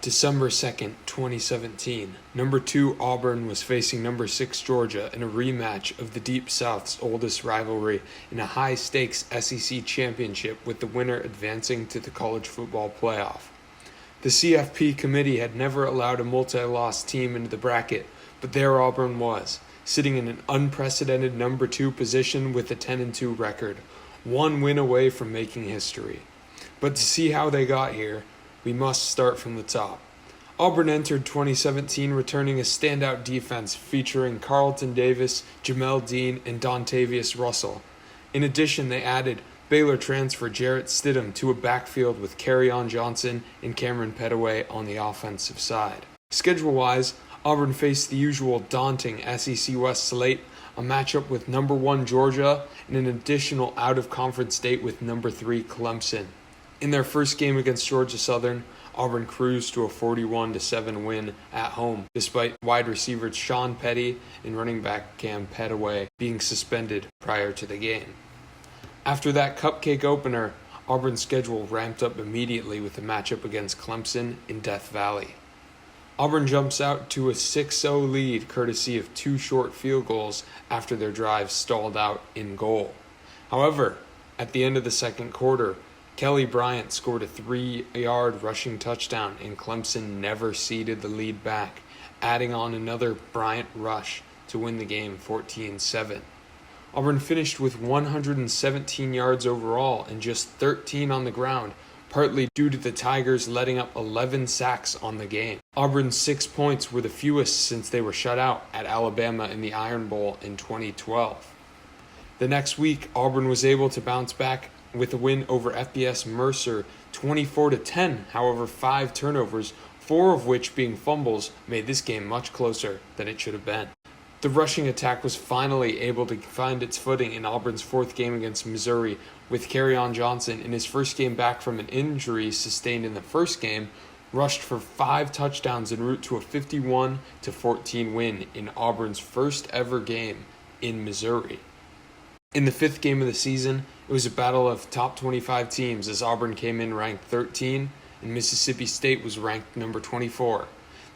December 2nd, 2017, number 2 Auburn was facing number 6 Georgia in a rematch of the Deep South's oldest rivalry in a high-stakes SEC championship, with the winner advancing to the college football playoff. The CFP committee had never allowed a multi-loss team into the bracket, but there Auburn was, sitting in an unprecedented number 2 position with a 10-2 record, one win away from making history. But to see how they got here, we must start from the top. Auburn entered 2017 returning a standout defense featuring Carlton Davis, Jamel Dean, and Dontavius Russell. In addition, they added Baylor transfer Jarrett Stidham to a backfield with Kerryon Johnson and Cameron Petaway on the offensive side. Schedule-wise, Auburn faced the usual daunting SEC West slate, a matchup with number 1 Georgia, and an additional out-of-conference date with number 3 Clemson. In their first game against Georgia Southern, Auburn cruised to a 41-7 win at home, despite wide receivers Sean Petty and running back Cam Petaway being suspended prior to the game. After that cupcake opener, Auburn's schedule ramped up immediately with the matchup against Clemson in Death Valley. Auburn jumps out to a 6-0 lead courtesy of 2 short field goals after their drive stalled out in goal. However, at the end of the second quarter, Kelly Bryant scored a 3-yard rushing touchdown, and Clemson never ceded the lead back, adding on another Bryant rush to win the game 14-7. Auburn finished with 117 yards overall and just 13 on the ground, partly due to the Tigers letting up 11 sacks on the game. Auburn's 6 points were the fewest since they were shut out at Alabama in the Iron Bowl in 2012. The next week, Auburn was able to bounce back with a win over FBS Mercer 24-10. However, 5 turnovers, 4 of which being fumbles, made this game much closer than it should have been. The rushing attack was finally able to find its footing in Auburn's 4th game against Missouri, with Kerryon Johnson, in his first game back from an injury sustained in the first game, rushed for 5 touchdowns en route to a 51-14 win in Auburn's first ever game in Missouri. In the 5th game of the season, it was a battle of top 25 teams as Auburn came in ranked 13 and Mississippi State was ranked number 24.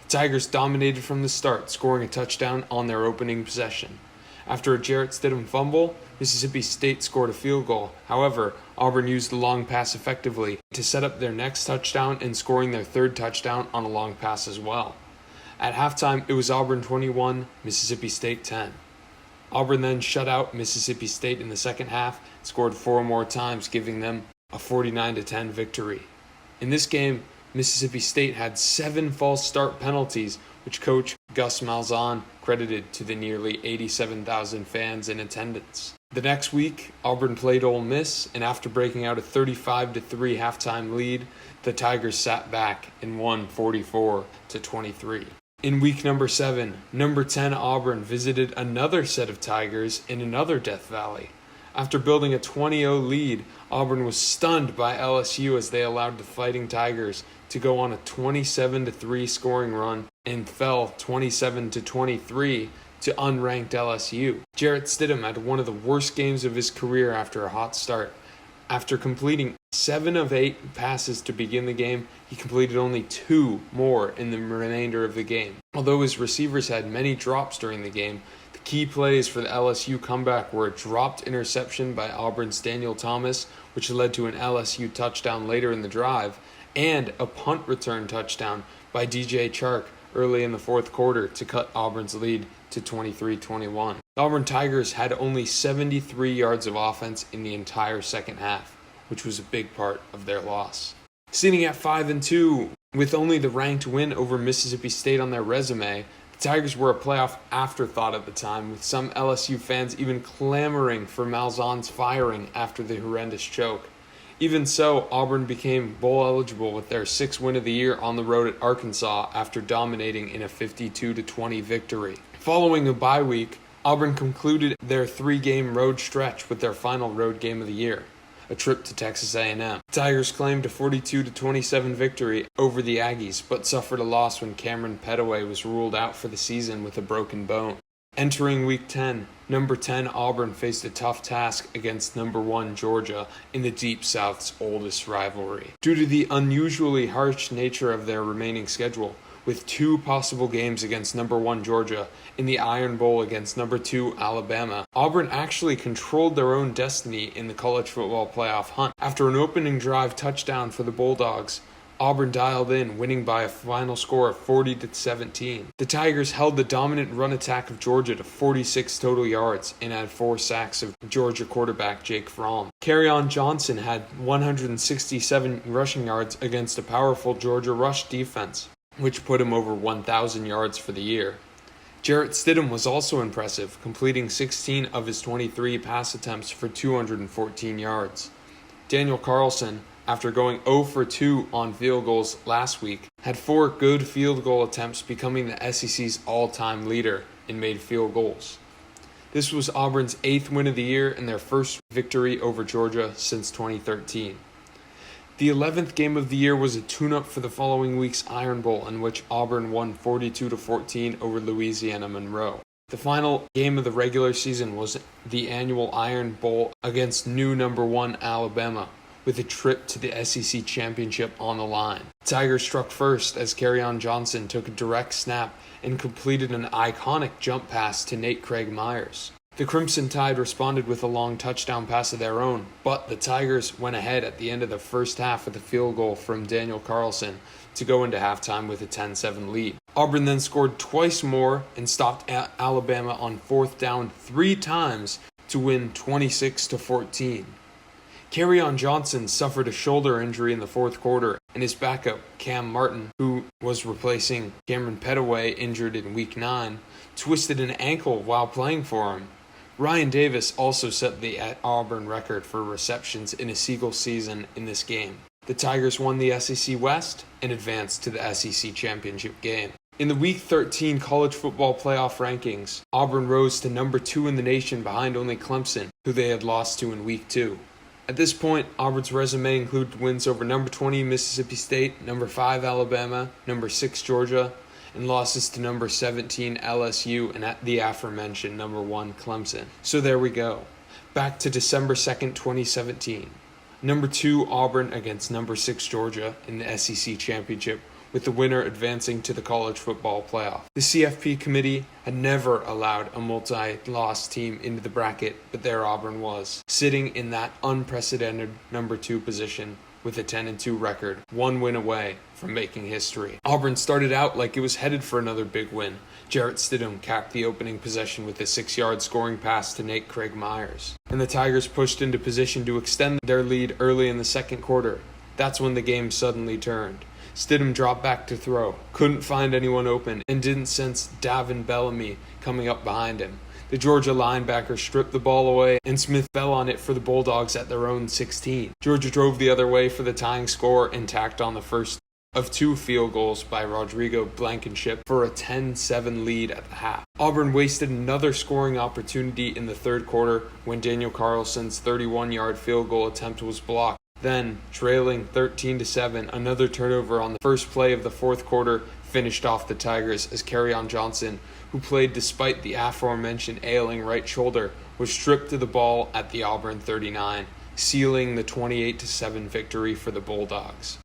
The Tigers dominated from the start, scoring a touchdown on their opening possession. After a Jarrett Stidham fumble, Mississippi State scored a field goal. However, Auburn used the long pass effectively to set up their next touchdown and scoring their 3rd touchdown on a long pass as well. At halftime, it was Auburn 21, Mississippi State 10. Auburn then shut out Mississippi State in the second half, scored 4 more times, giving them a 49-10 victory. In this game, Mississippi State had 7 false start penalties, which coach Gus Malzahn credited to the nearly 87,000 fans in attendance. The next week, Auburn played Ole Miss, and after breaking out a 35-3 halftime lead, the Tigers sat back and won 44-23. In week number 7, number 10 Auburn visited another set of Tigers in another Death Valley. After building a 20-0 lead, Auburn was stunned by LSU as they allowed the Fighting Tigers to go on a 27-3 scoring run and fell 27-23 to unranked LSU. Jarrett Stidham had one of the worst games of his career after a hot start. After completing 7 of 8 passes to begin the game, he completed only 2 more in the remainder of the game. Although his receivers had many drops during the game, the key plays for the LSU comeback were a dropped interception by Auburn's Daniel Thomas, which led to an LSU touchdown later in the drive, and a punt return touchdown by DJ Chark early in the 4th quarter to cut Auburn's lead to 23-21. The Auburn Tigers had only 73 yards of offense in the entire second half, which was a big part of their loss. Sitting at 5-2, with only the ranked win over Mississippi State on their resume, the Tigers were a playoff afterthought at the time, with some LSU fans even clamoring for Malzahn's firing after the horrendous choke. Even so, Auburn became bowl eligible with their 6th win of the year on the road at Arkansas after dominating in a 52-20 victory. Following a bye week, Auburn concluded their 3-game road stretch with their final road game of the year, a trip to Texas A&M. The Tigers claimed a 42-27 victory over the Aggies, but suffered a loss when Cameron Petaway was ruled out for the season with a broken bone. Entering Week 10, number 10 Auburn faced a tough task against number 1 Georgia in the Deep South's oldest rivalry. Due to the unusually harsh nature of their remaining schedule, with 2 possible games against number 1 Georgia in the Iron Bowl against number 2 Alabama, Auburn actually controlled their own destiny in the college football playoff hunt. After an opening drive touchdown for the Bulldogs, Auburn dialed in, winning by a final score of 40-17. The Tigers held the dominant run attack of Georgia to 46 total yards and had 4 sacks of Georgia quarterback Jake Fromm. Kerryon Johnson had 167 rushing yards against a powerful Georgia rush defense, which put him over 1,000 yards for the year. Jarrett Stidham was also impressive, completing 16 of his 23 pass attempts for 214 yards. Daniel Carlson, after going 0 for 2 on field goals last week, had 4 good field goal attempts, becoming the SEC's all-time leader in made field goals. This was Auburn's 8th win of the year and their first victory over Georgia since 2013. The 11th game of the year was a tune-up for the following week's Iron Bowl, in which Auburn won 42-14 over Louisiana Monroe. The final game of the regular season was the annual Iron Bowl against new number 1 Alabama, with a trip to the SEC championship on the line. Tigers struck first as Kerryon Johnson took a direct snap and completed an iconic jump pass to Nate Craig Myers. The Crimson Tide responded with a long touchdown pass of their own, but the Tigers went ahead at the end of the first half with a field goal from Daniel Carlson to go into halftime with a 10-7 lead. Auburn then scored twice more and stopped Alabama on 4th down 3 times to win 26-14. Kerryon Johnson suffered a shoulder injury in the 4th quarter, and his backup, Cam Martin, who was replacing Cameron Petaway, injured in Week 9, twisted an ankle while playing for him. Ryan Davis also set the Auburn record for receptions in a single season in this game. The Tigers won the SEC West and advanced to the SEC championship game. In the Week 13 college football playoff rankings, Auburn rose to number 2 in the nation behind only Clemson, who they had lost to in Week 2. At this point, Auburn's resume included wins over number 20 Mississippi State, number 5 Alabama, number 6 Georgia, and losses to number 17 LSU and at the aforementioned number 1 Clemson. So there we go. Back to December 2nd, 2017. Number 2 Auburn against number 6 Georgia in the SEC championship, with the winner advancing to the college football playoff. The CFP committee had never allowed a multi-loss team into the bracket, but there Auburn was, sitting in that unprecedented number 2 position with a 10-2 record, 1 win away from making history. Auburn started out like it was headed for another big win. Jarrett Stidham capped the opening possession with a 6-yard scoring pass to Nate Craig Myers, and the Tigers pushed into position to extend their lead early in the 2nd quarter. That's when the game suddenly turned. Stidham dropped back to throw, couldn't find anyone open, and didn't sense Davin Bellamy coming up behind him. The Georgia linebacker stripped the ball away, and Smith fell on it for the Bulldogs at their own 16. Georgia drove the other way for the tying score and tacked on the first of 2 field goals by Rodrigo Blankenship for a 10-7 lead at the half. Auburn wasted another scoring opportunity in the 3rd quarter when Daniel Carlson's 31-yard field goal attempt was blocked. Then, trailing 13-7, another turnover on the first play of the 4th quarter finished off the Tigers as Kerryon Johnson, who played despite the aforementioned ailing right shoulder, was stripped to the ball at the Auburn 39, sealing the 28-7 victory for the Bulldogs.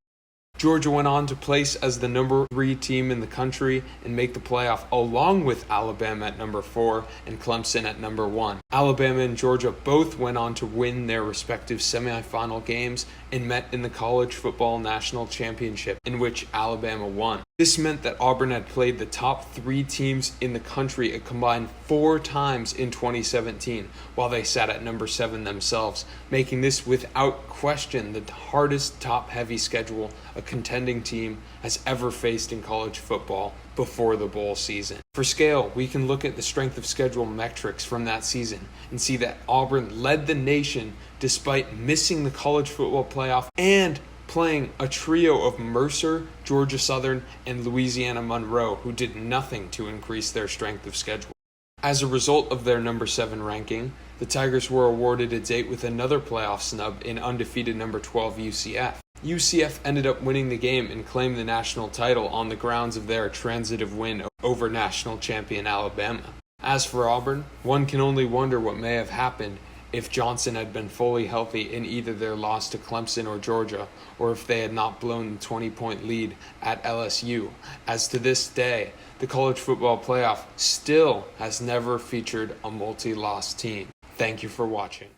Georgia went on to place as the number 3 team in the country and make the playoff, along with Alabama at number 4 and Clemson at number 1. Alabama and Georgia both went on to win their respective semifinal games and met in the College Football National Championship, in which Alabama won. This meant that Auburn had played the top 3 teams in the country a combined 4 times in 2017, while they sat at number 7 themselves, making this without question the hardest top-heavy schedule a contending team has ever faced in college football before the bowl season. For scale, we can look at the strength of schedule metrics from that season and see that Auburn led the nation despite missing the college football playoff and playing a trio of Mercer, Georgia Southern, and Louisiana Monroe, who did nothing to increase their strength of schedule. As a result of their number 7 ranking, the Tigers were awarded a date with another playoff snub in undefeated number 12 UCF. UCF ended up winning the game and claimed the national title on the grounds of their transitive win over national champion Alabama. As for Auburn, one can only wonder what may have happened if Johnson had been fully healthy in either their loss to Clemson or Georgia, or if they had not blown the 20-point lead at LSU, as to this day, the college football playoff still has never featured a multi-loss team. Thank you for watching.